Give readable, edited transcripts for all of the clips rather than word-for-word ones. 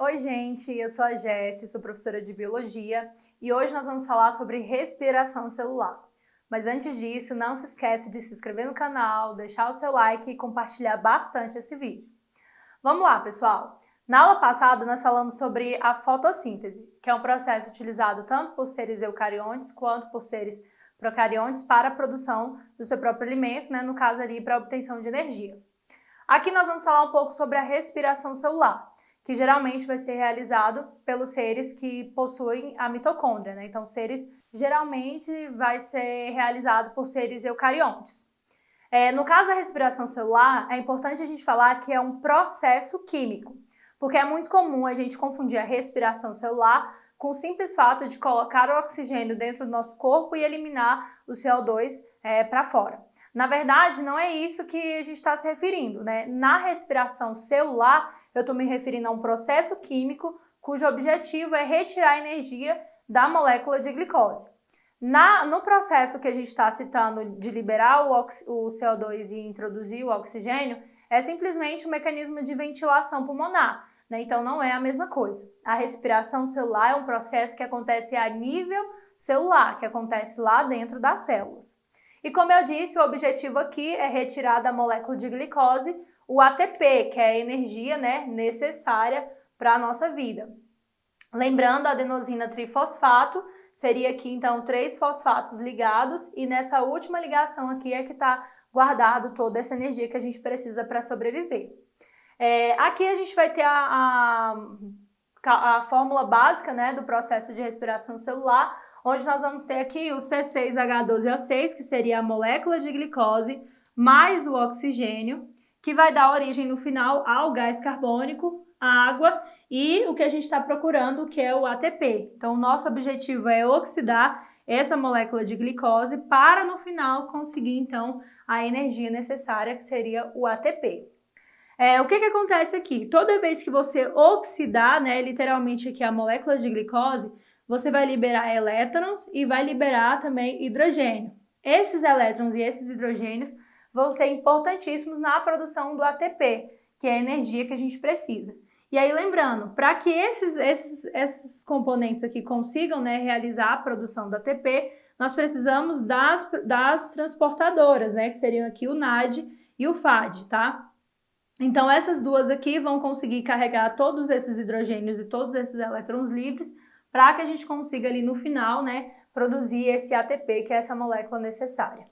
Oi, gente, eu sou a Jessi, sou professora de Biologia e hoje nós vamos falar sobre respiração celular. Mas antes disso, não se esquece de se inscrever no canal, deixar o seu like e compartilhar bastante esse vídeo. Vamos lá, pessoal! Na aula passada, nós falamos sobre a fotossíntese, que é um processo utilizado tanto por seres eucariontes quanto por seres procariontes para a produção do seu próprio alimento, no caso ali, para a obtenção de energia. Aqui nós vamos falar um pouco sobre a respiração celular, que geralmente vai ser realizado pelos seres que possuem a mitocôndria, Então, geralmente vai ser realizado por seres eucariontes. No caso da respiração celular, é importante a gente falar que é um processo químico, porque é muito comum a gente confundir a respiração celular com o simples fato de colocar o oxigênio dentro do nosso corpo e eliminar o CO2 para fora. Na verdade, não é isso que a gente está se referindo, Na respiração celular, eu estou me referindo a um processo químico cujo objetivo é retirar a energia da molécula de glicose. No processo que a gente está citando de liberar o CO2 e introduzir o oxigênio, é simplesmente um mecanismo de ventilação pulmonar, Então não é a mesma coisa. A respiração celular é um processo que acontece a nível celular, que acontece lá dentro das células. E como eu disse, o objetivo aqui é retirar da molécula de glicose o ATP, que é a energia necessária para a nossa vida. Lembrando, a adenosina trifosfato seria aqui então 3 fosfatos ligados e nessa última ligação aqui é que está guardado toda essa energia que a gente precisa para sobreviver. Aqui a gente vai ter a fórmula básica do processo de respiração celular, onde nós vamos ter aqui o C6H12O6, que seria a molécula de glicose, mais o oxigênio, que vai dar origem no final ao gás carbônico, a água e o que a gente está procurando, que é o ATP. Então, o nosso objetivo é oxidar essa molécula de glicose para, no final, conseguir, então, a energia necessária, que seria o ATP. O que acontece aqui? Toda vez que você oxidar, literalmente aqui a molécula de glicose, você vai liberar elétrons e vai liberar também hidrogênio. Esses elétrons e esses hidrogênios vão ser importantíssimos na produção do ATP, que é a energia que a gente precisa. E aí, lembrando, para que esses componentes aqui consigam realizar a produção do ATP, nós precisamos das transportadoras, que seriam aqui o NAD e o FAD, tá? Então, essas duas aqui vão conseguir carregar todos esses hidrogênios e todos esses elétrons livres para que a gente consiga ali no final, produzir esse ATP, que é essa molécula necessária.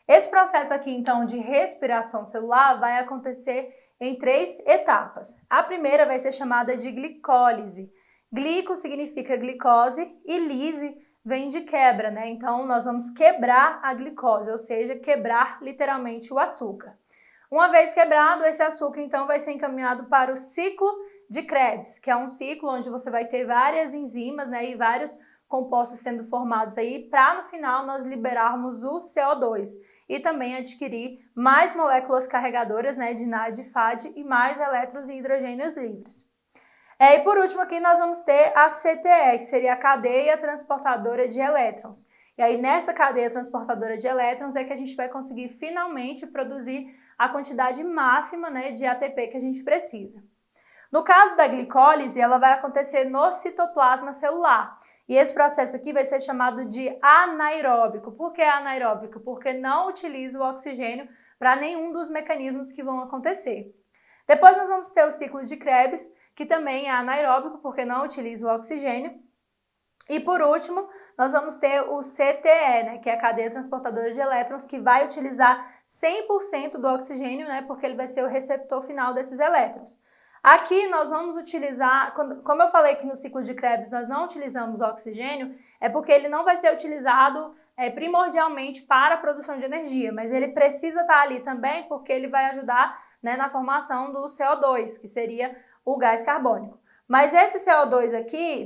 Esse processo aqui, então, de respiração celular vai acontecer em 3 etapas. A primeira vai ser chamada de glicólise. Glico significa glicose e lise vem de quebra, Então, nós vamos quebrar a glicose, ou seja, quebrar literalmente o açúcar. Uma vez quebrado, esse açúcar, então, vai ser encaminhado para o ciclo de Krebs, que é um ciclo onde você vai ter várias enzimas, e vários compostos sendo formados aí, para no final nós liberarmos o CO2 e também adquirir mais moléculas carregadoras, de NAD e FAD e mais elétrons e hidrogênios livres. E por último aqui nós vamos ter a CTE, que seria a cadeia transportadora de elétrons. E aí nessa cadeia transportadora de elétrons é que a gente vai conseguir finalmente produzir a quantidade máxima de ATP que a gente precisa. No caso da glicólise, ela vai acontecer no citoplasma celular. E esse processo aqui vai ser chamado de anaeróbico. Por que anaeróbico? Porque não utiliza o oxigênio para nenhum dos mecanismos que vão acontecer. Depois nós vamos ter o ciclo de Krebs, que também é anaeróbico, porque não utiliza o oxigênio. E por último, nós vamos ter o CTE, que é a cadeia transportadora de elétrons, que vai utilizar 100% do oxigênio, porque ele vai ser o receptor final desses elétrons. Aqui nós vamos utilizar, como eu falei que no ciclo de Krebs nós não utilizamos o oxigênio, é porque ele não vai ser utilizado primordialmente para a produção de energia, mas ele precisa estar ali também porque ele vai ajudar na formação do CO2, que seria o gás carbônico. Mas esse CO2 aqui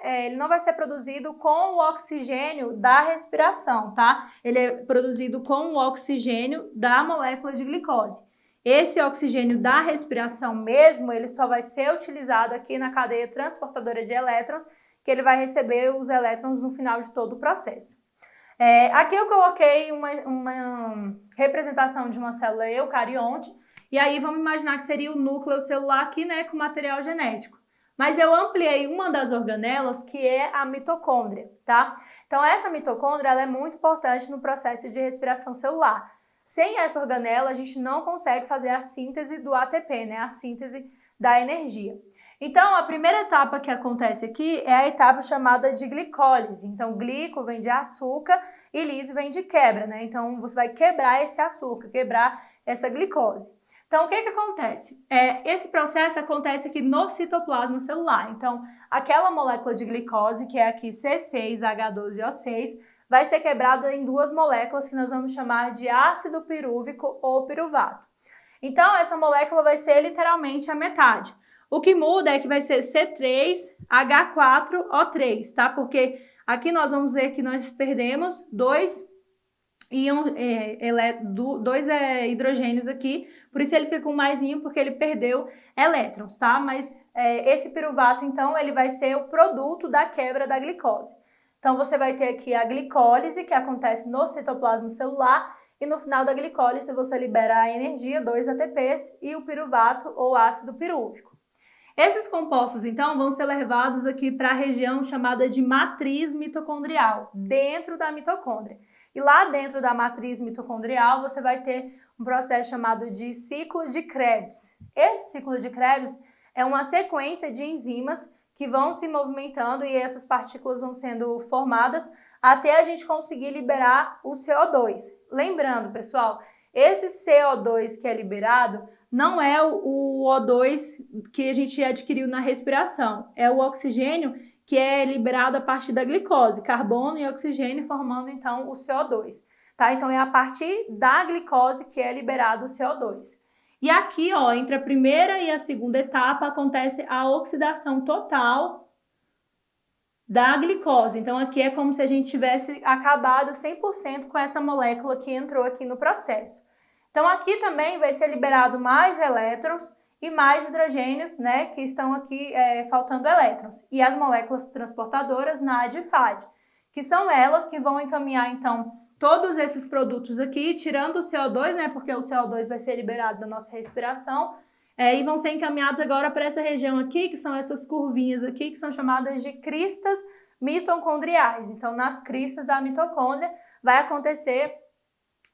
ele não vai ser produzido com o oxigênio da respiração, tá? Ele é produzido com o oxigênio da molécula de glicose. Esse oxigênio da respiração mesmo, ele só vai ser utilizado aqui na cadeia transportadora de elétrons, que ele vai receber os elétrons no final de todo o processo. Aqui eu coloquei uma representação de uma célula eucarionte E aí vamos imaginar que seria o núcleo celular aqui, né, com material genético. Mas eu ampliei uma das organelas, que é a mitocôndria, tá? Então essa mitocôndria ela é muito importante no processo de respiração celular. Sem essa organela, a gente não consegue fazer a síntese do ATP, né, a síntese da energia. Então, a primeira etapa que acontece aqui é a etapa chamada de glicólise. Então, glico vem de açúcar e lise vem de quebra, né? Então, você vai quebrar esse açúcar, quebrar essa glicose. Então, o que acontece? Esse processo acontece aqui no citoplasma celular. Então, aquela molécula de glicose, que é aqui C6H12O6, vai ser quebrada em duas moléculas que nós vamos chamar de ácido pirúvico ou piruvato. Então, essa molécula vai ser literalmente a metade. O que muda é que vai ser C3H4O3, tá? Porque aqui nós vamos ver que nós perdemos dois hidrogênios aqui, por isso ele fica com mais íon, porque ele perdeu elétrons, tá? Mas esse piruvato, então, ele vai ser o produto da quebra da glicose. Então, você vai ter aqui a glicólise, que acontece no citoplasma celular, e no final da glicólise você libera a energia, 2 ATPs, e o piruvato ou ácido pirúvico. Esses compostos, então, vão ser levados aqui para a região chamada de matriz mitocondrial, dentro da mitocôndria. E lá dentro da matriz mitocondrial, você vai ter um processo chamado de ciclo de Krebs. Esse ciclo de Krebs é uma sequência de enzimas que vão se movimentando e essas partículas vão sendo formadas até a gente conseguir liberar o CO2. Lembrando, pessoal, esse CO2 que é liberado não é o O2 que a gente adquiriu na respiração, é o oxigênio que é liberado a partir da glicose, carbono e oxigênio formando então o CO2, tá? Então é a partir da glicose que é liberado o CO2. E aqui, ó, entre a primeira e a segunda etapa acontece a oxidação total da glicose. Então aqui é como se a gente tivesse acabado 100% com essa molécula que entrou aqui no processo. Então aqui também vai ser liberado mais elétrons e mais hidrogênios, né, que estão aqui faltando elétrons. E as moléculas transportadoras NAD e FAD, que são elas que vão encaminhar, então, todos esses produtos aqui, tirando o CO2, né, porque o CO2 vai ser liberado da nossa respiração, e vão ser encaminhados agora para essa região aqui, que são essas curvinhas aqui, que são chamadas de cristas mitocondriais. Então, nas cristas da mitocôndria vai acontecer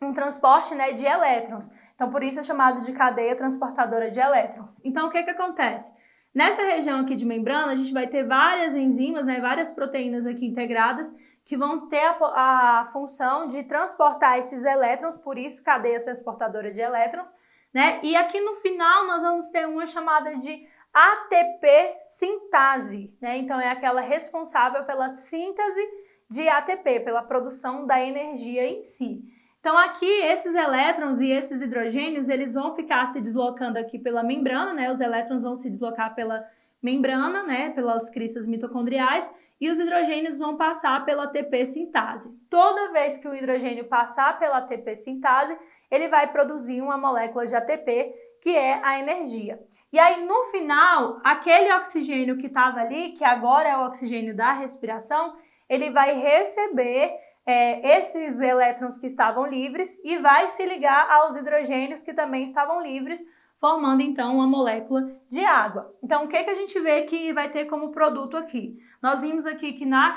um transporte, né, de elétrons. Então, por isso é chamado de cadeia transportadora de elétrons. Então, o que acontece? Nessa região aqui de membrana, a gente vai ter várias enzimas, né, várias proteínas aqui integradas, que vão ter a função de transportar esses elétrons, por isso cadeia transportadora de elétrons, né? E aqui no final nós vamos ter uma chamada de ATP sintase, né? Então, é aquela responsável pela síntese de ATP, pela produção da energia em si. Então aqui esses elétrons e esses hidrogênios, eles vão ficar se deslocando aqui pela membrana, né? Os elétrons vão se deslocar pela membrana, né? Pelas cristas mitocondriais, e os hidrogênios vão passar pela ATP sintase. Toda vez que o hidrogênio passar pela ATP sintase, ele vai produzir uma molécula de ATP, que é a energia. E aí no final, aquele oxigênio que estava ali, que agora é o oxigênio da respiração, ele vai receber esses elétrons que estavam livres e vai se ligar aos hidrogênios que também estavam livres, formando então uma molécula de água. Então o que a gente vê que vai ter como produto aqui? Nós vimos aqui que na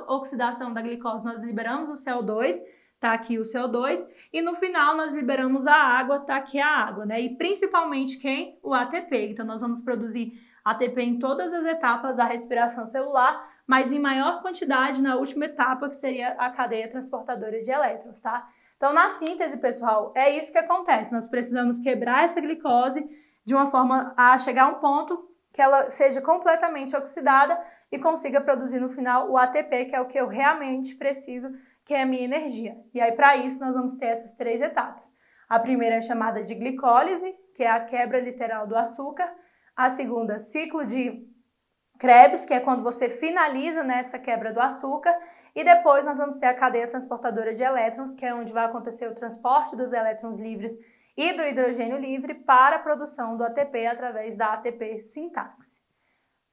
oxidação da glicose nós liberamos o CO2, tá aqui o CO2, e no final nós liberamos a água, tá aqui a água, né? E principalmente quem? O ATP. Então nós vamos produzir ATP em todas as etapas da respiração celular, mas em maior quantidade na última etapa, que seria a cadeia transportadora de elétrons, tá? Então, na síntese, pessoal, é isso que acontece. Nós precisamos quebrar essa glicose de uma forma a chegar a um ponto que ela seja completamente oxidada e consiga produzir no final o ATP, que é o que eu realmente preciso, que é a minha energia. E aí, para isso, nós vamos ter essas 3 etapas. A primeira é chamada de glicólise, que é a quebra literal do açúcar. A segunda, ciclo de Krebs, que é quando você finaliza nessa quebra do açúcar, e depois nós vamos ter a cadeia transportadora de elétrons, que é onde vai acontecer o transporte dos elétrons livres e do hidrogênio livre para a produção do ATP através da ATP sintaxe.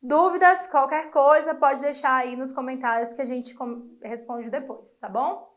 Dúvidas, qualquer coisa, pode deixar aí nos comentários que a gente responde depois, tá bom?